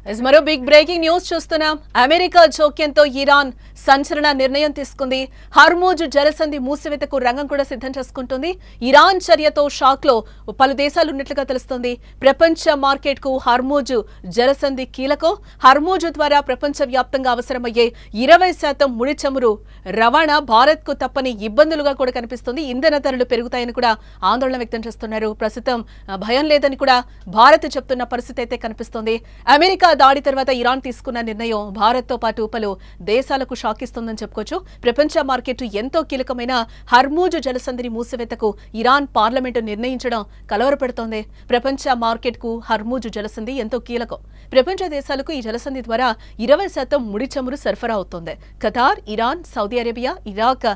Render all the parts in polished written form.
మరో big breaking news చూస్తున్నాం. America జోక్యంతో Iran సంచలన నిర్ణయం తీసుకుంది. హర్మూజ్ జలసంధి మూసివేతకు రంగం కూడా సిద్ధం చేసుకుంటుంది. ఇరాన్ చర్యతో షాక్ లో పలు దేశాలు ఉన్నట్లుగా తెలుస్తోంది. ప్రపంచ మార్కెట్ కు హర్మూజ్ జలసంధి కీలకం. హర్మూజ్ ద్వారా ప్రపంచ వ్యాప్తంగా అవసరమయ్యే 20% ముడి చమురు రవాణా భారత్ కు తప్పని ఇబ్బందులుగా కూడా కనిపిస్తుంది. ఇంధన ధరలు పెరుగుతాయని కూడా ఆందోళన వ్యక్తం చేస్తున్నారు. ప్రస్తుతం భయం లేదని కూడా భారత్ చెప్తున్న పరిస్థితి అయితే కనిపిస్తోంది. అమెరికా దాడి తర్వాత ఇరాన్ తీసుకున్న నిర్ణయం భారత్ తో పాటు పలు దేశాలకు షాక్ ఇస్తుందని చెప్పుకోవచ్చు. ప్రపంచ మార్కెట్ ఎంతో కీలకమైన హర్మూజ్ జలసంధిని మూసివేతకు ఇరాన్ పార్లమెంటు నిర్ణయించడం కలవరపెడుతోంది. ప్రపంచ మార్కెట్ కు హర్మూజ్ జలసంధి ఎంతో కీలకం. ప్రపంచ దేశాలకు ఈ జలసంధి ద్వారా 20% ముడి చమురు సరఫరా అవుతోంది. Qatar, Iran, Saudi Arabia, Iraq,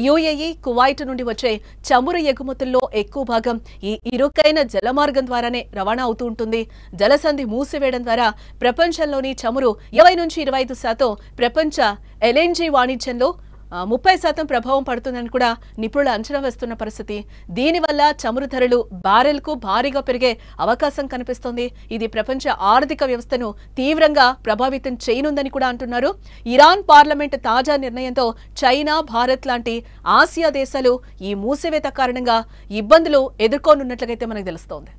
UAE, Kuwait నుండి వచ్చే చమురు ఎగుమతుల్లో ఎక్కువ భాగం ఈ ఇరుకైన జలమార్గం ద్వారానే రవాణా అవుతూ ఉంటుంది. జలసంధి మూసివేయడం ద్వారా ప్రపంచంలోని చమురు 20 నుంచి 25% ప్రపంచ ఎల్ఎన్జీ వాణిజ్యంలో 30% ప్రభావం పడుతుందని కూడా నిపుణులు అంచనా వేస్తున్న పరిస్థితి. దీనివల్ల చమురు ధరలు బ్యారెల్కు భారీగా పెరిగే అవకాశం కనిపిస్తోంది. ఇది ప్రపంచ ఆర్థిక వ్యవస్థను తీవ్రంగా ప్రభావితం చేయనుందని కూడా అంటున్నారు. ఇరాన్ పార్లమెంట్ తాజా నిర్ణయంతో చైనా, భారత్ లాంటి ఆసియా దేశాలు ఈ మూసివేత కారణంగా ఇబ్బందులు ఎదుర్కోనున్నట్లుగైతే మనకు తెలుస్తోంది.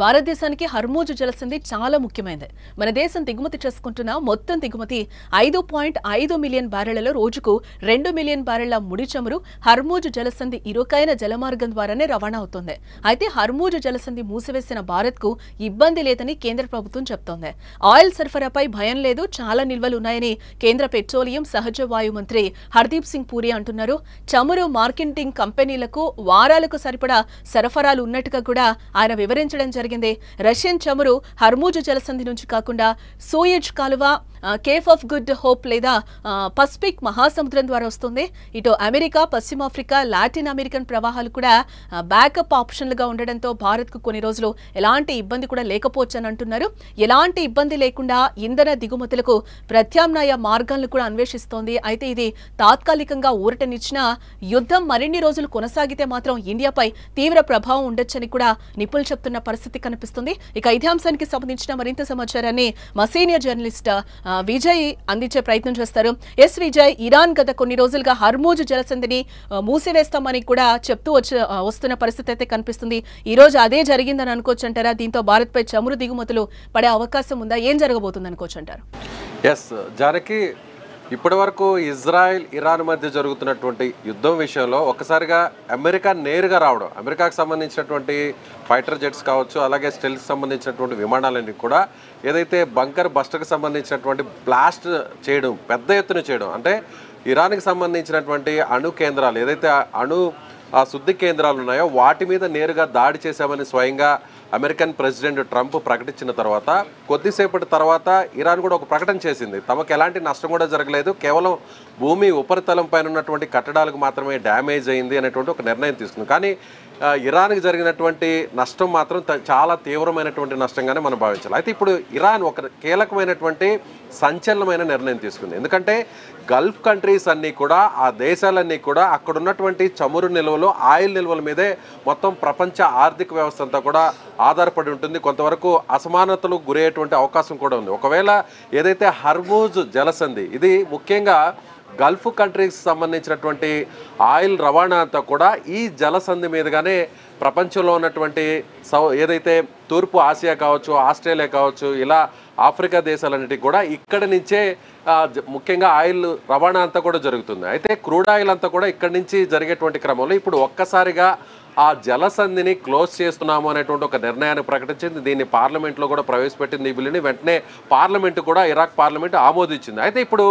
భారతదేశానికి హర్మూజ్ జలసంధి చాలా ముఖ్యమైనది. మన దేశం దిగుమతి చేసుకుంటున్న మొత్తం దిగుమతి 5.5 మిలియన్ బ్యారెళ్లలో రోజుకు 2 మిలియన్ బ్యారెళ్ల ముడి చమురు హర్మూజ్ జలసంధి ఇరుకైన జలమార్గం ద్వారానే రవాణా అవుతోంది. అయితే హర్మూజ్ జలసంధి మూసివేసిన భారత్ కు ఇబ్బంది లేదని కేంద్ర ప్రభుత్వం చెప్తోంది. ఆయిల్ సరఫరాపై భయం లేదు, చాలా నిల్వలు ఉన్నాయని కేంద్ర పెట్రోలియం, సహజ వాయు మంత్రి హర్దీప్ సింగ్ పూరి అంటున్నారు. చమురు మార్కెటింగ్ కంపెనీలకు వారాలకు సరిపడా సరఫరాలు ఉన్నట్టుగా కూడా ఆయన వివరించడం జరిగింది. రష్యన్ చమురు హర్మూజ్ జలసంధి నుంచి కాకుండా సూయజ్ కాలువ, కేఫ్ ఆఫ్ గుడ్ హోప్ లేదా పసిఫిక్ మహాసముద్రం ద్వారా వస్తుంది. ఇటు అమెరికా, పశ్చిమాఫ్రికా, లాటిన్ అమెరికన్ ప్రవాహాలు కూడా బ్యాకప్ ఆప్షన్లుగా ఉండడంతో భారత్ కు కొన్ని రోజులు ఎలాంటి ఇబ్బంది కూడా లేకపోవచ్చని అంటున్నారు. ఎలాంటి ఇబ్బంది లేకుండా ఇంధన దిగుమతులకు ప్రత్యామ్నాయ మార్గాలను కూడా అన్వేషిస్తోంది. అయితే ఇది తాత్కాలికంగా ఊరటనిచ్చినా యుద్ధం మరిన్ని రోజులు కొనసాగితే మాత్రం ఇండియాపై తీవ్ర ప్రభావం ఉండొచ్చని కూడా నిపుణులు చెప్తున్న పరిస్థితి కనిపిస్తుంది. ఇక ఇదే అంశానికి సంబంధించిన మరింత సమాచారాన్ని మా సీనియర్ జర్నలిస్ట్ విజయ్ అందించే ప్రయత్నం చేస్తారు. ఎస్ విజయ్, ఇరాన్ గత కొన్ని రోజులుగా హర్మూజ్ జలసంధిని మూసివేస్తామని కూడా చెప్తూ వస్తున్న పరిస్థితి అయితే కనిపిస్తుంది. ఈ రోజు అదే జరిగిందని అనుకోవచ్చు అంటారా? దీంతో భారత్ పై చమురు దిగుమతులు పడే అవకాశం ఉందా? ఏం జరగబోతుంది అనుకోవచ్చు అంటారు? ఎస్ జానకి, ఇప్పటి వరకు ఇజ్రాయెల్, ఇరాన్ మధ్య జరుగుతున్నటువంటి యుద్ధం విషయంలో ఒక్కసారిగా అమెరికా నేరుగా రావడం, అమెరికాకు సంబంధించినటువంటి ఫైటర్ జెట్స్ కావచ్చు, అలాగే స్టెల్స్ సంబంధించినటువంటి విమానాలన్నీ కూడా ఏదైతే బంకర్ బస్టర్కి సంబంధించినటువంటి బ్లాస్ట్ చేయడం, పెద్ద ఎత్తున చేయడం, అంటే ఇరాన్కి సంబంధించినటువంటి అణు కేంద్రాలు, ఏదైతే అణు శుద్ధి కేంద్రాలు ఉన్నాయో వాటి మీద నేరుగా దాడి చేశామని స్వయంగా అమెరికన్ ప్రెసిడెంట్ ట్రంప్ ప్రకటించిన తర్వాత కొద్దిసేపటి తర్వాత ఇరాన్ కూడా ఒక ప్రకటన చేసింది. తమకు ఎలాంటి నష్టం కూడా జరగలేదు, కేవలం భూమి ఉపరితలం పైన ఉన్నటువంటి కట్టడాలకు మాత్రమే డ్యామేజ్ అయింది అనేటువంటి ఒక నిర్ణయం తీసుకుంది. కానీ ఇరాన్కి జరిగినటువంటి నష్టం మాత్రం చాలా తీవ్రమైనటువంటి నష్టంగానే మనం భావించాలి. అయితే ఇప్పుడు ఇరాన్ ఒక కీలకమైనటువంటి సంచలనమైన నిర్ణయం తీసుకుంది. ఎందుకంటే గల్ఫ్ కంట్రీస్ అన్నీ కూడా, ఆ దేశాలన్నీ కూడా అక్కడ ఉన్నటువంటి చమురు నిల్వలు, ఆయిల్ నిల్వల మీదే మొత్తం ప్రపంచ ఆర్థిక వ్యవస్థ అంతా కూడా ఆధారపడి ఉంటుంది. కొంతవరకు అసమానతలకు గురయ్యేటువంటి అవకాశం కూడా ఉంది. ఒకవేళ ఏదైతే హర్మూజ్ జలసంధి, ఇది ముఖ్యంగా గల్ఫ్ కంట్రీస్ సంబంధించినటువంటి ఆయిల్ రవాణా అంతా కూడా ఈ జలసంధి మీదుగానే ప్రపంచంలో ఉన్నటువంటి ఏదైతే తూర్పు ఆసియా కావచ్చు, ఆస్ట్రేలియా కావచ్చు, ఇలా ఆఫ్రికా దేశాలన్నిటికీ కూడా ఇక్కడి నుంచే ముఖ్యంగా ఆయిల్ రవాణా అంతా కూడా జరుగుతుంది. అయితే క్రూడ్ ఆయిల్ అంతా కూడా ఇక్కడి నుంచి జరిగేటువంటి క్రమంలో ఇప్పుడు ఒక్కసారిగా ఆ జలసంధిని క్లోజ్ చేస్తున్నాము అనేటువంటి ఒక నిర్ణయాన్ని ప్రకటించింది. దీన్ని పార్లమెంట్లో కూడా ప్రవేశపెట్టింది. ఈ బిల్లుని వెంటనే పార్లమెంటు కూడా, ఇరాక్ పార్లమెంటు ఆమోదించింది. అయితే ఇప్పుడు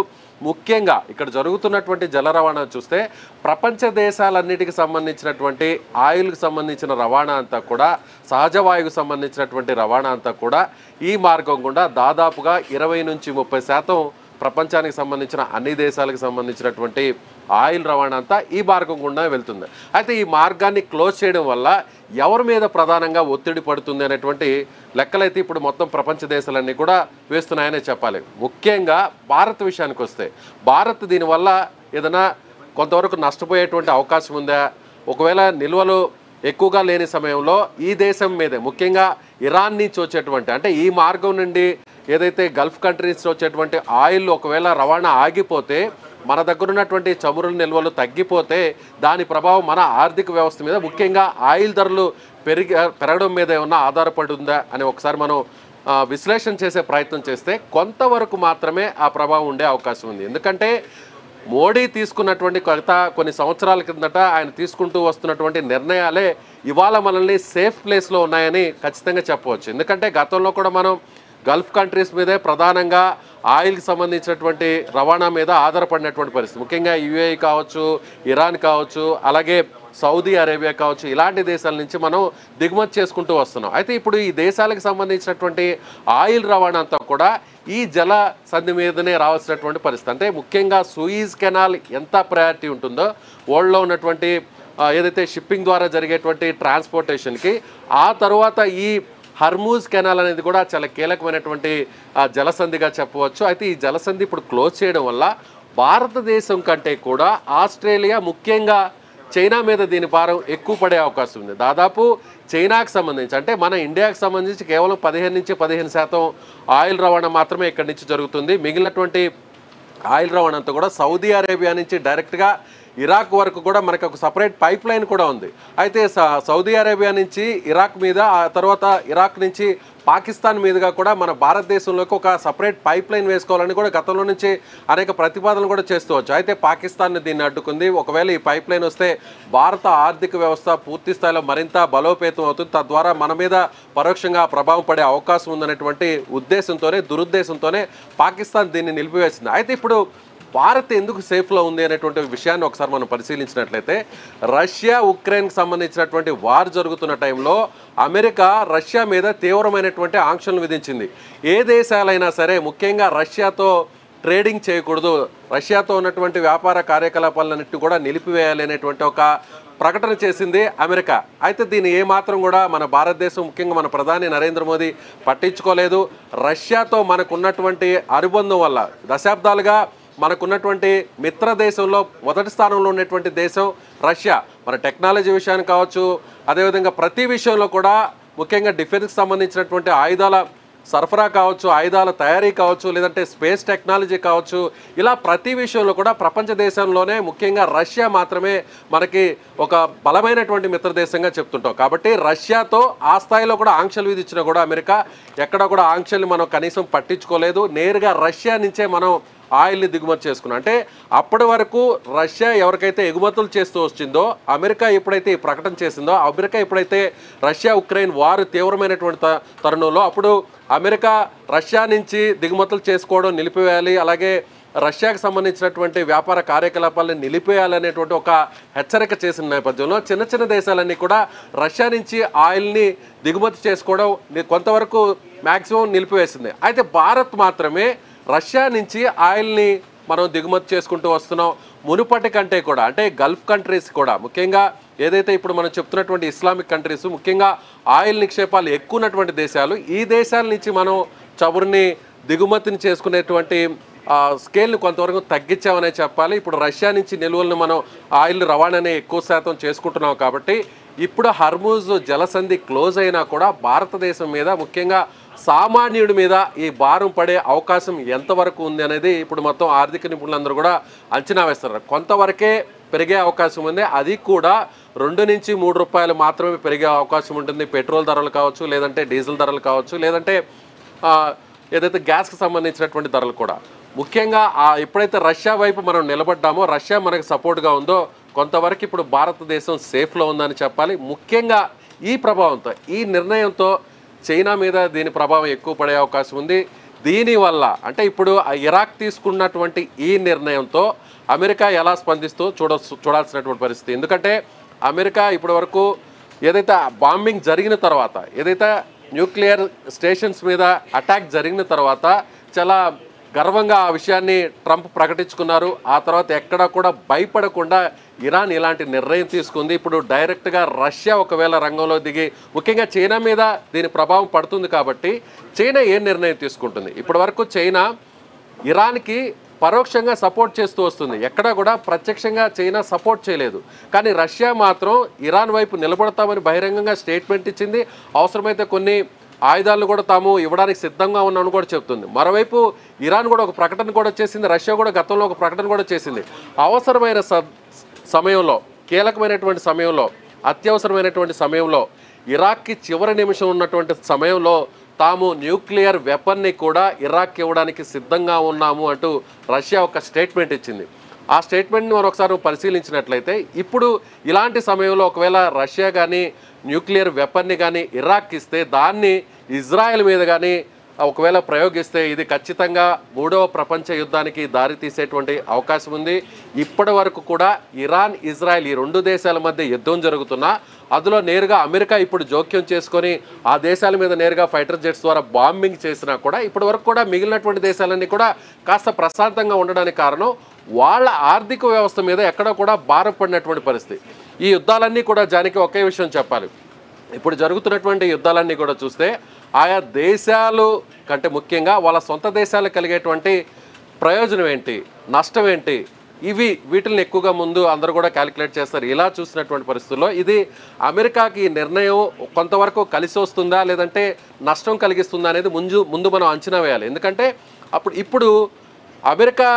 ముఖ్యంగా ఇక్కడ జరుగుతున్నటువంటి జల రవాణా చూస్తే ప్రపంచ దేశాలన్నిటికి సంబంధించినటువంటి ఆయిల్కి సంబంధించిన రవాణా అంతా కూడా, సహజ వాయువుకు సంబంధించినటువంటి రవాణా అంతా కూడా ఈ మార్గం గుండా దాదాపుగా 20 నుంచి 30% ప్రపంచానికి సంబంధించిన అన్ని దేశాలకు సంబంధించినటువంటి ఆయిల్ రవాణా అంతా ఈ మార్గం గుండా వెళ్తుంది. అయితే ఈ మార్గాన్ని క్లోజ్ చేయడం వల్ల ఎవరి మీద ప్రధానంగా ఒత్తిడి పడుతుంది అనేటువంటి లెక్కలైతే ఇప్పుడు మొత్తం ప్రపంచ దేశాలన్నీ కూడా వేస్తున్నాయనే చెప్పాలి. ముఖ్యంగా భారత్ విషయానికి వస్తే, భారత్ దీనివల్ల ఏదైనా కొంతవరకు నష్టపోయేటువంటి అవకాశం ఉందా? ఒకవేళ నిల్వలు ఎక్కువగా లేని సమయంలో ఈ దేశం మీదే, ముఖ్యంగా ఇరాన్ నుంచి వచ్చేటువంటి, అంటే ఈ మార్గం నుండి ఏదైతే గల్ఫ్ కంట్రీస్ వచ్చేటువంటి ఆయిల్ ఒకవేళ రవాణా ఆగిపోతే, మన దగ్గర ఉన్నటువంటి చమురు నిల్వలు తగ్గిపోతే దాని ప్రభావం మన ఆర్థిక వ్యవస్థ మీద, ముఖ్యంగా ఆయిల్ ధరలు పెరగడం మీద ఏమన్నా ఆధారపడి ఉందా అని ఒకసారి మనం విశ్లేషణ చేసే ప్రయత్నం చేస్తే కొంతవరకు మాత్రమే ఆ ప్రభావం ఉండే అవకాశం ఉంది. ఎందుకంటే మోడీ తీసుకున్నటువంటి కొన్ని సంవత్సరాల కిందట ఆయన తీసుకుంటూ వస్తున్నటువంటి నిర్ణయాలే ఇవాళ మనల్ని సేఫ్ ప్లేస్లో ఉన్నాయని ఖచ్చితంగా చెప్పవచ్చు. ఎందుకంటే గతంలో కూడా మనం గల్ఫ్ కంట్రీస్ మీదే ప్రధానంగా ఆయిల్కి సంబంధించినటువంటి రవాణా మీద ఆధారపడినటువంటి పరిస్థితి, ముఖ్యంగా యుఏఈ కావచ్చు, ఇరాన్ కావచ్చు, అలాగే సౌదీ అరేబియా కావచ్చు, ఇలాంటి దేశాల నుంచి మనం దిగుమతి చేసుకుంటూ వస్తున్నాం. అయితే ఇప్పుడు ఈ దేశాలకు సంబంధించినటువంటి ఆయిల్ రవాణా అంతా కూడా ఈ జల సంధి మీదనే రావాల్సినటువంటి పరిస్థితి. అంటే ముఖ్యంగా సూయిజ్ కెనాల్ ఎంత ప్రయారిటీ ఉంటుందో వరల్డ్లో ఉన్నటువంటి ఏదైతే షిప్పింగ్ ద్వారా జరిగేటువంటి ట్రాన్స్పోర్టేషన్కి, ఆ తర్వాత ఈ హర్మూజ్ కెనాల్ అనేది కూడా చాలా కీలకమైనటువంటి జలసంధిగా చెప్పవచ్చు. అయితే ఈ జలసంధి ఇప్పుడు క్లోజ్ చేయడం వల్ల భారతదేశం కంటే కూడా ఆస్ట్రేలియా, ముఖ్యంగా చైనా మీద దీని భారం ఎక్కువ పడే అవకాశం ఉంది. దాదాపు చైనాకు సంబంధించి, అంటే మన ఇండియాకు సంబంధించి కేవలం 15 నుంచి 15% ఆయిల్ రవాణా మాత్రమే ఇక్కడి నుంచి జరుగుతుంది. మిగిలినటువంటి ఆయిల్ రవాణా అంతా కూడా సౌదీ అరేబియా నుంచి డైరెక్ట్గా ఇరాక్ వరకు కూడా మనకు ఒక సపరేట్ పైప్ లైన్ కూడా ఉంది. అయితే సౌదీ అరేబియా నుంచి ఇరాక్ మీద, ఆ తర్వాత ఇరాక్ నుంచి పాకిస్తాన్ మీదుగా కూడా మన భారతదేశంలోకి ఒక సపరేట్ పైప్ లైన్ వేసుకోవాలని కూడా గతంలో నుంచి అనేక ప్రతిపాదనలు కూడా చేస్తూ. అయితే పాకిస్తాన్ దీన్ని అడ్డుకుంది. ఒకవేళ ఈ పైప్ లైన్ వస్తే భారత ఆర్థిక వ్యవస్థ పూర్తి స్థాయిలో మరింత బలోపేతం అవుతుంది, తద్వారా మన మీద పరోక్షంగా ప్రభావం పడే అవకాశం ఉందనేటువంటి ఉద్దేశంతోనే, దురుద్దేశంతోనే పాకిస్తాన్ దీన్ని నిలిపివేసింది. అయితే ఇప్పుడు భారత్ ఎందుకు సేఫ్లో ఉంది అనేటువంటి విషయాన్ని ఒకసారి మనం పరిశీలించినట్లయితే, రష్యా ఉక్రెయిన్కి సంబంధించినటువంటి వార్ జరుగుతున్న టైంలో అమెరికా రష్యా మీద తీవ్రమైనటువంటి ఆంక్షలను విధించింది. ఏ దేశాలైనా సరే ముఖ్యంగా రష్యాతో ట్రేడింగ్ చేయకూడదు, రష్యాతో ఉన్నటువంటి వ్యాపార కార్యకలాపాలన్నింటినీ కూడా నిలిపివేయాలి అనేటువంటి ఒక ప్రకటన చేసింది అమెరికా. అయితే దీన్ని ఏమాత్రం కూడా మన భారతదేశం, ముఖ్యంగా మన ప్రధాని నరేంద్ర మోదీ పట్టించుకోలేదు. రష్యాతో మనకున్నటువంటి అనుబంధం వల్ల దశాబ్దాలుగా మనకున్నటువంటి మిత్ర దేశంలో మొదటి స్థానంలో ఉన్నటువంటి దేశం రష్యా. మన టెక్నాలజీ విషయాన్ని కావచ్చు, అదేవిధంగా ప్రతి విషయంలో కూడా, ముఖ్యంగా డిఫెన్స్కి సంబంధించినటువంటి ఆయుధాల సరఫరా కావచ్చు, ఆయుధాల తయారీ కావచ్చు, లేదంటే స్పేస్ టెక్నాలజీ కావచ్చు, ఇలా ప్రతి విషయంలో కూడా ప్రపంచ దేశంలోనే ముఖ్యంగా రష్యా మాత్రమే మనకి ఒక బలమైనటువంటి మిత్రదేశంగా చెప్తుంటాం. కాబట్టి రష్యాతో ఆ స్థాయిలో కూడా ఆంక్షలు విధించినా కూడా అమెరికా ఎక్కడ కూడా ఆంక్షల్ని మనం కనీసం పట్టించుకోలేదు. నేరుగా రష్యా నుంచే మనం ఆయిల్ని దిగుమతి చేసుకున్నాం. అంటే అప్పటి వరకు రష్యా ఎవరికైతే ఎగుమతులు చేస్తూ వచ్చిందో, అమెరికా ఎప్పుడైతే ఈ ప్రకటన చేసిందో, అమెరికా ఎప్పుడైతే రష్యా ఉక్రెయిన్ వారు తీవ్రమైనటువంటి తరుణంలో అప్పుడు అమెరికా రష్యా నుంచి దిగుమతులు చేసుకోవడం నిలిపివేయాలి, అలాగే రష్యాకు సంబంధించినటువంటి వ్యాపార కార్యకలాపాలను నిలిపేయాలనేటువంటి ఒక హెచ్చరిక చేసిన నేపథ్యంలో చిన్న చిన్న దేశాలన్నీ కూడా రష్యా నుంచి ఆయిల్ని దిగుమతి చేసుకోవడం కొంతవరకు మ్యాక్సిమం నిలిపివేసింది. అయితే భారత్ మాత్రమే రష్యా నుంచి ఆయిల్ని మనం దిగుమతి చేసుకుంటూ వస్తున్నాం. మునుపటి కంటే కూడా, అంటే గల్ఫ్ కంట్రీస్ కూడా, ముఖ్యంగా ఏదైతే ఇప్పుడు మనం చెప్తున్నటువంటి ఇస్లామిక్ కంట్రీస్, ముఖ్యంగా ఆయిల్ నిక్షేపాలు ఎక్కువ ఉన్నటువంటి దేశాలు, ఈ దేశాల నుంచి మనం చమురుని దిగుమతిని చేసుకునేటువంటి స్కేల్ని కొంతవరకు తగ్గించామనే చెప్పాలి. ఇప్పుడు రష్యా నుంచి నిల్వలను మనం ఆయిల్ రవాణాని ఎక్కువ శాతం చేసుకుంటున్నాం. కాబట్టి ఇప్పుడు హర్మూజ్ జలసంధి క్లోజ్ అయినా కూడా భారతదేశం మీద, ముఖ్యంగా సామాన్యుడి మీద ఈ భారం పడే అవకాశం ఎంతవరకు ఉంది అనేది ఇప్పుడు మొత్తం ఆర్థిక నిపుణులందరూ కూడా అంచనా వేస్తున్నారు. కొంతవరకే పెరిగే అవకాశం ఉంది, అది కూడా 2 నుంచి 3 రూపాయలు మాత్రమే పెరిగే అవకాశం ఉంటుంది. పెట్రోల్ ధరలు కావచ్చు, లేదంటే డీజిల్ ధరలు కావచ్చు, లేదంటే ఏదైతే గ్యాస్కి సంబంధించినటువంటి ధరలు కూడా. ముఖ్యంగా ఎప్పుడైతే రష్యా వైపు మనం నిలబడ్డామో, రష్యా మనకు సపోర్ట్గా ఉందో, కొంతవరకు ఇప్పుడు భారతదేశం సేఫ్లో ఉందని చెప్పాలి. ముఖ్యంగా ఈ ప్రభావంతో, ఈ నిర్ణయంతో చైనా మీద దీని ప్రభావం ఎక్కువ పడే అవకాశం ఉంది. దీనివల్ల అంటే ఇప్పుడు ఇరాక్ తీసుకున్నటువంటి ఈ నిర్ణయంతో అమెరికా ఎలా స్పందిస్తూ చూడాల్సినటువంటి పరిస్థితి. ఎందుకంటే అమెరికా ఇప్పటి వరకు ఏదైతే బాంబింగ్ జరిగిన తర్వాత, ఏదైతే న్యూక్లియర్ స్టేషన్స్ మీద అటాక్ జరిగిన తర్వాత చాలా గర్వంగా ఆ విషయాన్ని ట్రంప్ ప్రకటించుకున్నారు. ఆ తర్వాత ఎక్కడా కూడా భయపడకుండా ఇరాన్ ఇలాంటి నిర్ణయం తీసుకుంది. ఇప్పుడు డైరెక్ట్గా రష్యా ఒకవేళ రంగంలో దిగి ముఖ్యంగా చైనా మీద దీని ప్రభావం పడుతుంది కాబట్టి చైనా ఏం నిర్ణయం తీసుకుంటుంది? ఇప్పటి వరకు చైనా ఇరాన్కి పరోక్షంగా సపోర్ట్ చేస్తూ వస్తుంది. ఎక్కడా కూడా ప్రత్యక్షంగా చైనా సపోర్ట్ చేయలేదు. కానీ రష్యా మాత్రం ఇరాన్ వైపు నిలబడతామని బహిరంగంగా స్టేట్మెంట్ ఇచ్చింది. అవసరమైతే కొన్ని ఆయుధాలను కూడా తాము ఇవ్వడానికి సిద్ధంగా ఉన్నామని కూడా చెప్తుంది. మరోవైపు ఇరాన్ కూడా ఒక ప్రకటన కూడా చేసింది. రష్యా కూడా గతంలో ఒక ప్రకటన కూడా చేసింది. అవసరమైన సమయంలో, కీలకమైనటువంటి సమయంలో, అత్యవసరమైనటువంటి సమయంలో, ఇరాక్కి చివరి నిమిషం ఉన్నటువంటి సమయంలో తాము న్యూక్లియర్ వెపన్ని కూడా ఇరాక్ ఇవ్వడానికి సిద్ధంగా ఉన్నాము అంటూ రష్యా ఒక స్టేట్మెంట్ ఇచ్చింది. ఆ స్టేట్మెంట్ని మనం ఒకసారి పరిశీలించినట్లయితే ఇప్పుడు ఇలాంటి సమయంలో ఒకవేళ రష్యా కానీ న్యూక్లియర్ వెపన్ని కానీ ఇరాక్ ఇస్తే దాన్ని ఇజ్రాయెల్ మీద కానీ ఒకవేళ ప్రయోగిస్తే ఇది ఖచ్చితంగా 3వ ప్రపంచ యుద్ధానికి దారి తీసేటువంటి అవకాశం ఉంది. ఇప్పటి వరకు కూడా ఇరాన్, ఇజ్రాయెల్ ఈ 2 దేశాల మధ్య యుద్ధం జరుగుతున్నా అందులో నేరుగా అమెరికా ఇప్పుడు జోక్యం చేసుకొని ఆ దేశాల మీద నేరుగా ఫైటర్ జెట్స్ ద్వారా బాంబింగ్ చేసినా కూడా ఇప్పటి వరకు కూడా మిగిలినటువంటి దేశాలన్నీ కూడా కాస్త ప్రశాంతంగా ఉండడానికి కారణం వాళ్ళ ఆర్థిక వ్యవస్థ మీద ఎక్కడ కూడా భారం పడినటువంటి పరిస్థితి. ఈ యుద్ధాలన్నీ కూడా జానికి ఒకే విషయం చెప్పాలి. ఇప్పుడు జరుగుతున్నటువంటి యుద్ధాలన్నీ కూడా చూస్తే ఆయా దేశాలు కంటే ముఖ్యంగా వాళ్ళ సొంత దేశాలకు కలిగేటువంటి ప్రయోజనం ఏంటి, నష్టం ఏంటి, వీటిని ఎక్కువగా ముందు అందరూ కూడా క్యాలిక్యులేట్ చేస్తారు. ఇలా చూసినటువంటి పరిస్థితుల్లో ఇది అమెరికాకి ఈ నిర్ణయం కొంతవరకు కలిసి వస్తుందా లేదంటే నష్టం కలిగిస్తుందా అనేది ముందు మనం అంచనా వేయాలి. ఎందుకంటే ఇప్పుడు అమెరికా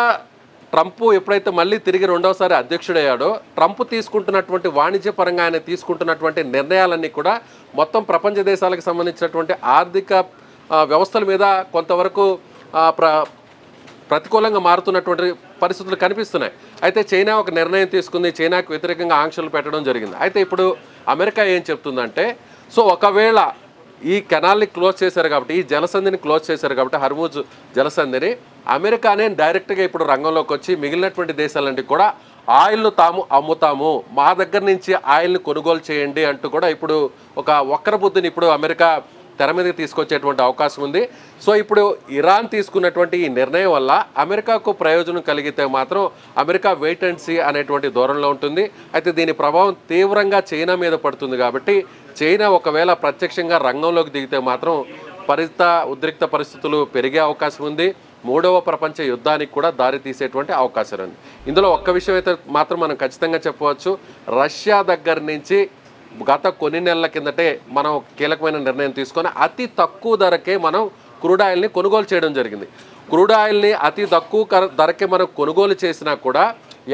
ట్రంప్ ఎప్పుడైతే మళ్ళీ తిరిగి 2వసారి అధ్యక్షుడయ్యాడో ట్రంప్ తీసుకుంటున్నటువంటి వాణిజ్యపరంగా ఆయన తీసుకుంటున్నటువంటి నిర్ణయాలన్నీ కూడా మొత్తం ప్రపంచ దేశాలకు సంబంధించినటువంటి ఆర్థిక వ్యవస్థల మీద కొంతవరకు ప్రతికూలంగా మారుతున్నటువంటి పరిస్థితులు కనిపిస్తున్నాయి. అయితే చైనా ఒక నిర్ణయం తీసుకుంది, చైనాకు వ్యతిరేకంగా ఆంక్షలు పెట్టడం జరిగింది. అయితే ఇప్పుడు అమెరికా ఏం చెప్తుందంటే ఒకవేళ ఈ కెనాల్ని క్లోజ్ చేశారు కాబట్టి, ఈ జలసంధిని క్లోజ్ చేశారు కాబట్టి హర్మూజ్ జలసంధిని అమెరికానే డైరెక్ట్గా ఇప్పుడు రంగంలోకి వచ్చి మిగిలినటువంటి దేశాలంటే కూడా ఆయిల్ను తాము అమ్ముతాము, మా దగ్గర నుంచి ఆయిల్ని కొనుగోలు చేయండి అంటూ కూడా ఇప్పుడు ఒక వక్ర బుద్ధిని ఇప్పుడు అమెరికా తెర మీదకి తీసుకొచ్చేటువంటి అవకాశం ఉంది. సో ఇప్పుడు ఇరాన్ తీసుకున్నటువంటి ఈ నిర్ణయం వల్ల అమెరికాకు ప్రయోజనం కలిగితే మాత్రం అమెరికా వెయిట్ అండ్ సీ అనేటువంటి ధోరణిలో ఉంటుంది. అయితే దీని ప్రభావం తీవ్రంగా చైనా మీద పడుతుంది కాబట్టి చైనా ఒకవేళ ప్రత్యక్షంగా రంగంలోకి దిగితే మాత్రం ఉద్రిక్త పరిస్థితులు పెరిగే అవకాశం ఉంది. 3వ ప్రపంచ యుద్ధానికి కూడా దారి తీసేటువంటి అవకాశం ఉంది. ఇందులో ఒక్క విషయం అయితే మాత్రం మనం ఖచ్చితంగా చెప్పవచ్చు, రష్యా దగ్గర నుంచి గత కొన్ని నెలల కిందటే మనం కీలకమైన నిర్ణయం తీసుకొని అతి తక్కువ ధరకే మనం క్రూడ్ ఆయిల్ని కొనుగోలు చేయడం జరిగింది. క్రూడ్ ఆయిల్ని అతి తక్కువ ధరకే మనం కొనుగోలు చేసినా కూడా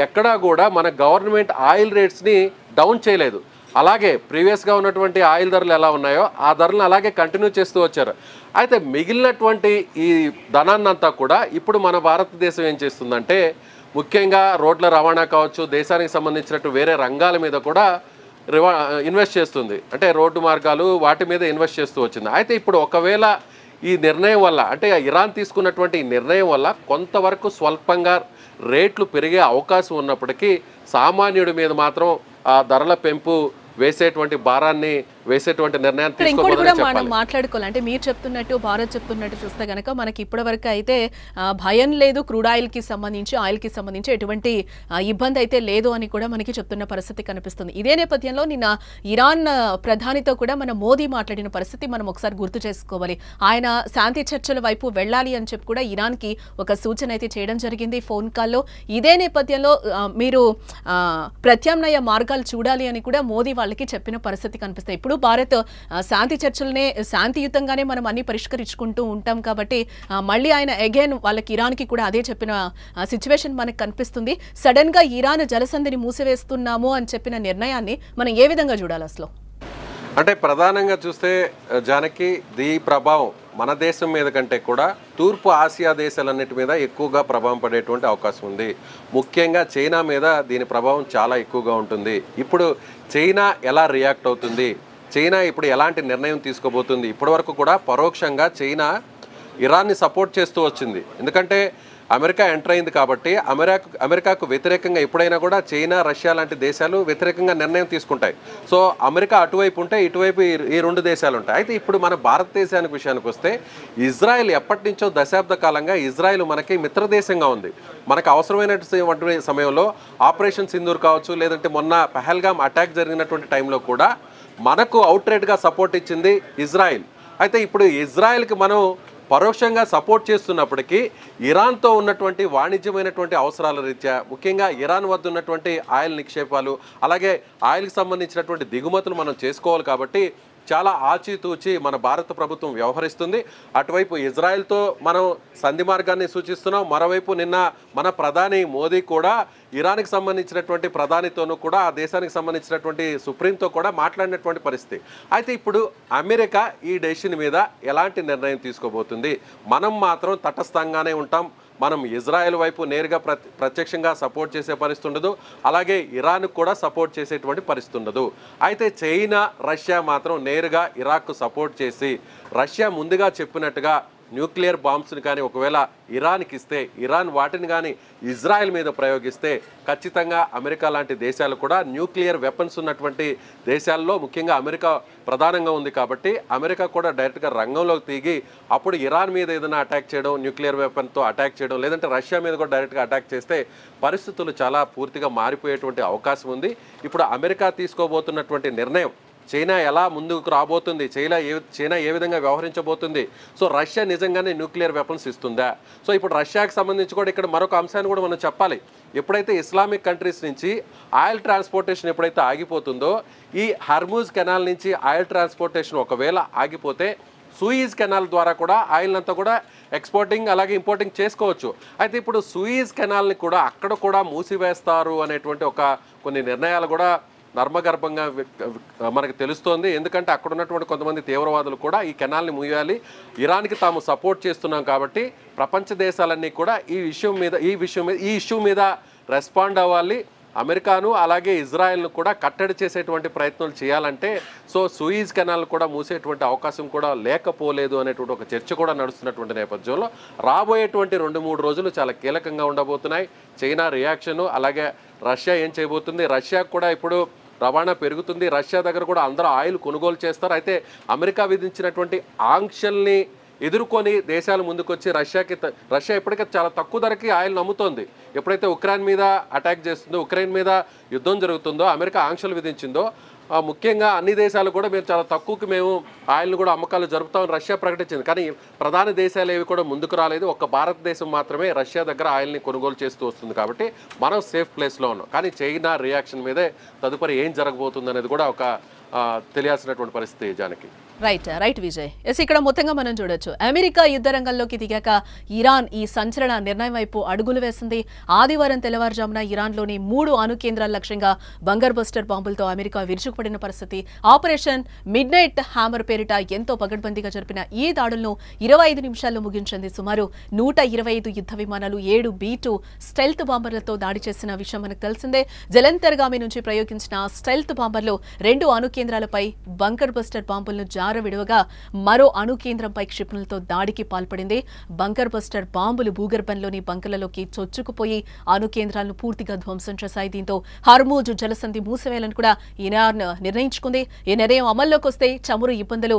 ఎక్కడా కూడా మన గవర్నమెంట్ ఆయిల్ రేట్స్ని డౌన్ చేయలేదు. అలాగే ప్రీవియస్గా ఉన్నటువంటి ఆయిల్ ధరలు ఎలా ఉన్నాయో ఆ ధరలను అలాగే కంటిన్యూ చేస్తూ వచ్చారు. అయితే మిగిలినటువంటి ఈ ధనాన్నంతా కూడా ఇప్పుడు మన భారతదేశం ఏం చేస్తుందంటే ముఖ్యంగా రోడ్ల రవాణా కావచ్చు, దేశానికి సంబంధించినట్టు వేరే రంగాల మీద కూడా ఇన్వెస్ట్ చేస్తుంది. అంటే రోడ్డు మార్గాలు వాటి మీద ఇన్వెస్ట్ చేస్తూ వచ్చింది. అయితే ఇప్పుడు ఒకవేళ ఈ నిర్ణయం వల్ల అంటే ఇరాన్ తీసుకున్నటువంటి ఈ నిర్ణయం వల్ల కొంతవరకు స్వల్పంగా రేట్లు పెరిగే అవకాశం ఉన్నప్పటికీ సామాన్యుడి మీద మాత్రం ఆ ధరల పెంపు వేసేటువంటి భారాన్ని వేసేటువంటి నిర్ణయాన్ని తీసుకోవాలని మనం మాట్లాడుకోవాలి. అంటే మీరు చెప్తున్నట్టు భారత్ చెప్తున్నట్టు చూస్తే గనక మనకి ఇప్పటి వరకు అయితే భయం లేదు, క్రూడ్ ఆయిల్ కి సంబంధించి ఎటువంటి ఇబ్బంది అయితే లేదు అని కూడా మనకి చెప్తున్న పరిస్థితి కనిపిస్తుంది. ఇదే నేపథ్యంలో నిన్న ఇరాన్ ప్రధానితో కూడా మన మోదీ మాట్లాడిన పరిస్థితి మనం ఒకసారి గుర్తు చేసుకోవాలి. ఆయన శాంతి చర్చల వైపు వెళ్ళాలి అని చెప్పి కూడా ఇరాన్ కి ఒక సూచన అయితే చేయడం జరిగింది ఫోన్ కాల్లో. ఇదే నేపథ్యంలో మీరు ప్రత్యామ్నాయ మార్గాలు చూడాలి అని కూడా మోదీ వాళ్ళకి చెప్పిన పరిస్థితి కనిపిస్తాయి. ఇప్పుడు భారత్ శాంతి చర్చలనే శాంతియుతంగానే మనం అన్ని పరిష్కరించుకుంటూ ఉంటాం కాబట్టి మళ్ళీ ఆయన అగైన్ వాళ్ళకి ఇరాన్ కి కూడా అదే చెప్పిన సిచ్యువేషన్ మనకు కనిపిస్తుంది. సడన్ గా ఇరాన్ జలసంధిని మూసివేస్తున్నాము అని చెప్పిన నిర్ణయాన్ని మనం ఏ విధంగా చూడాలి అసలు? అంటే ప్రధానంగా చూస్తే జానకి ఈ ప్రభావం మన దేశం మీద కంటే కూడా తూర్పు ఆసియా దేశాలన్నిటి మీద ఎక్కువగా ప్రభావం పడేటువంటి అవకాశం ఉంది. ముఖ్యంగా చైనా మీద దీని ప్రభావం చాలా ఎక్కువగా ఉంటుంది. ఇప్పుడు చైనా ఎలా రియాక్ట్ అవుతుంది, చైనా ఇప్పుడు ఎలాంటి నిర్ణయం తీసుకోబోతుంది? ఇప్పటివరకు కూడా పరోక్షంగా చైనా ఇరాన్ని సపోర్ట్ చేస్తూ వచ్చింది. ఎందుకంటే అమెరికా ఎంటర్ అయింది కాబట్టి అమెరికాకు వ్యతిరేకంగా ఎప్పుడైనా కూడా చైనా, రష్యా లాంటి దేశాలు వ్యతిరేకంగా నిర్ణయం తీసుకుంటాయి. సో అమెరికా అటువైపు ఉంటే ఇటువైపు ఈ రెండు దేశాలు ఉంటాయి. అయితే ఇప్పుడు మన భారతదేశానికి విషయానికి వస్తే ఇజ్రాయెల్ ఎప్పటి నుంచో దశాబ్ద కాలంగా ఇజ్రాయెల్ మనకి మిత్రదేశంగా ఉంది. మనకు అవసరమైనటువంటి సమయంలో ఆపరేషన్ సింధూర్ కావచ్చు, లేదంటే మొన్న పహల్గామ్ అటాక్ జరిగినటువంటి టైంలో కూడా మనకు అవుట్రైట్గా సపోర్ట్ ఇచ్చింది ఇజ్రాయెల్. అయితే ఇప్పుడు ఇజ్రాయెల్కి మనం పరోక్షంగా సపోర్ట్ చేస్తున్నప్పటికీ ఇరాన్తో ఉన్నటువంటి వాణిజ్యమైనటువంటి అవసరాల రీత్యా, ముఖ్యంగా ఇరాన్ వద్ద ఉన్నటువంటి ఆయిల్ నిక్షేపాలు, అలాగే ఆయిల్కి సంబంధించినటువంటి దిగుమతులు మనం చేసుకోవాలి కాబట్టి చాలా ఆచితూచి మన భారత ప్రభుత్వం వ్యవహరిస్తుంది. అటువైపు ఇజ్రాయెల్తో మనం సంధి మార్గాన్ని సూచిస్తున్నాం. మరోవైపు నిన్న మన ప్రధాని మోదీ కూడా ఇరాన్కి సంబంధించినటువంటి ప్రధానితోనూ కూడా ఆ దేశానికి సంబంధించినటువంటి సుప్రీంతో కూడా మాట్లాడినటువంటి పరిస్థితి. అయితే ఇప్పుడు అమెరికా ఈ డెసిషన్ మీద ఎలాంటి నిర్ణయం తీసుకోబోతుంది? మనం మాత్రం తటస్థంగానే ఉంటాం. మనం ఇజ్రాయెల్ వైపు నేరుగా ప్రత్యక్షంగా సపోర్ట్ చేసే పరిస్థితి ఉండదు, అలాగే ఇరాన్ కూడా సపోర్ట్ చేసేటువంటి పరిస్థితి ఉండదు. అయితే చైనా, రష్యా మాత్రం నేరుగా ఇరాక్కు సపోర్ట్ చేసి రష్యా ముందుగా చెప్పినట్టుగా న్యూక్లియర్ బాంబ్స్ని కానీ ఒకవేళ ఇరాన్కి ఇస్తే, ఇరాన్ వాటిని కానీ ఇజ్రాయెల్ మీద ప్రయోగిస్తే ఖచ్చితంగా అమెరికా లాంటి దేశాలు కూడా న్యూక్లియర్ వెపన్స్ ఉన్నటువంటి దేశాల్లో ముఖ్యంగా అమెరికా ప్రధానంగా ఉంది కాబట్టి అమెరికా కూడా డైరెక్ట్గా రంగంలోకి దిగి అప్పుడు ఇరాన్ మీద ఏదైనా అటాక్ చేయడం, న్యూక్లియర్ వెపన్తో అటాక్ చేయడం, లేదంటే రష్యా మీద కూడా డైరెక్ట్గా అటాక్ చేస్తే పరిస్థితులు చాలా పూర్తిగా మారిపోయేటువంటి అవకాశం ఉంది. ఇప్పుడు అమెరికా తీసుకోబోతున్నటువంటి నిర్ణయం చైనా ఎలా ముందుకు రాబోతుంది, చైనా ఏ విధంగా వ్యవహరించబోతుంది, సో రష్యా నిజంగానే న్యూక్లియర్ వెపన్స్ ఇస్తుందా? సో ఇప్పుడు రష్యాకి సంబంధించి కూడా ఇక్కడ మరొక అంశాన్ని కూడా మనం చెప్పాలి. ఎప్పుడైతే ఇస్లామిక్ కంట్రీస్ నుంచి ఆయిల్ ట్రాన్స్పోర్టేషన్ ఎప్పుడైతే ఆగిపోతుందో, ఈ హర్మూజ్ కెనాల్ నుంచి ఆయిల్ ట్రాన్స్పోర్టేషన్ ఒకవేళ ఆగిపోతే సూయిజ్ కెనాల్ ద్వారా కూడా ఆయిల్ అంతా కూడా ఎక్స్పోర్టింగ్ అలాగే ఇంపోర్టింగ్ చేసుకోవచ్చు. అయితే ఇప్పుడు సూయిజ్ కెనాల్ని కూడా అక్కడ కూడా మూసివేస్తారు అనేటువంటి కొన్ని నిర్ణయాలు కూడా నర్మగర్భంగా మనకు తెలుస్తోంది. ఎందుకంటే అక్కడ ఉన్నటువంటి కొంతమంది తీవ్రవాదులు కూడా ఈ కెనాల్ని మూయాలి, ఇరాన్కి తాము సపోర్ట్ చేస్తున్నాం కాబట్టి ప్రపంచ దేశాలన్నీ కూడా ఈ ఇష్యూ మీద రెస్పాండ్ అవ్వాలి. అమెరికాను అలాగే ఇజ్రాయెల్ను కూడా కట్టడి చేసేటువంటి ప్రయత్నాలు చేయాలంటే సో సూయిజ్ కెనాల్ కూడా మూసేటువంటి అవకాశం కూడా లేకపోలేదు అనేటువంటి ఒక చర్చ కూడా నడుస్తున్నటువంటి నేపథ్యంలో రాబోయేటువంటి 2-3 రోజులు చాలా కీలకంగా ఉండబోతున్నాయి. చైనా రియాక్షను, అలాగే రష్యా ఏం చేయబోతుంది, రష్యా కూడా ఇప్పుడు రవాణా పెరుగుతుంది, రష్యా దగ్గర కూడా అందరూ ఆయిల్ కొనుగోలు చేస్తారు. అయితే అమెరికా విధించినటువంటి ఆంక్షల్ని ఎదుర్కొని దేశాలు ముందుకొచ్చి రష్యా ఇప్పటికే చాలా తక్కువ ధరకి ఆయిల్ నమ్ముతోంది. ఎప్పుడైతే ఉక్రెయిన్ మీద అటాక్ చేస్తుందో, ఉక్రెయిన్ మీద యుద్ధం జరుగుతుందో, అమెరికా ఆంక్షలు విధించిందో ముఖ్యంగా అన్ని దేశాలు కూడా మేము చాలా తక్కువకి మేము ఆయిల్ని కూడా అమ్మకాలు జరుపుతామని రష్యా ప్రకటించింది. కానీ ప్రధాన దేశాలు ఏవి కూడా ముందుకు రాలేదు. ఒక్క భారతదేశం మాత్రమే రష్యా దగ్గర ఆయిల్ని కొనుగోలు చేస్తూ వస్తుంది కాబట్టి మనం సేఫ్ ప్లేస్లో ఉన్నాం. కానీ చైనా రియాక్షన్ మీదే తదుపరి ఏం జరగబోతుంది అనేది కూడా తెలియాల్సినటువంటి పరిస్థితి జానకి. రైట్ విజయ్. ఇక్కడ మొత్తంగా మనం చూడొచ్చు, అమెరికా యుద్ధ రంగంలోకి దిగాక ఇరాన్ ఈ సంచలన నిర్ణయం వైపు అడుగులు వేసింది. ఆదివారం తెల్లవారుజామున ఇరాన్లోని 3 అణు కేంద్రాల లక్ష్యంగా బంకర్ బస్టర్ బాంబులతో అమెరికా విరుచుకుపడిన పరిస్థితి. ఆపరేషన్ మిడ్ నైట్ హ్యామర్ పేరిట ఎంతో పగడ్బందీగా జరిపిన ఈ దాడులను 25 నిమిషాల్లో ముగించింది. సుమారు 125 యుద్ధ విమానాలు, 7 B-2 స్టెల్త్ బాంబర్లతో దాడి చేసిన విషయం మనకు తెలిసిందే. జలంతర్గామి నుంచి ప్రయోగించిన స్టెల్త్ బాంబర్లు 2 అణు కేంద్రాలపై బంకర్ బస్టర్ బాంబులను విడువగా మరో అణు కేంద్రంపై క్షిపణులతో దాడికి పాల్పడింది. బంకర్ బస్టర్ బాంబులు భూగర్భంలోని బంకలలోకి చొచ్చుకుపోయి అణు కేంద్రాలను పూర్తిగా ధ్వంసం చేశాయి. దీంతో హర్మూజ్ జలసంధి మూసివేయాలని కూడా ఇరాన్ నిర్ణయించుకుంది. ఈ నిర్ణయం అమల్లోకి వస్తే చమురు ఇబ్బందులు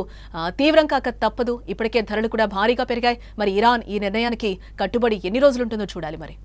తీవ్రం కాక తప్పదు. ఇప్పటికే ధరలు కూడా భారీగా పెరిగాయి. మరి ఇరాన్ ఈ నిర్ణయానికి కట్టుబడి ఎన్ని రోజులుంటుందో చూడాలి మరి.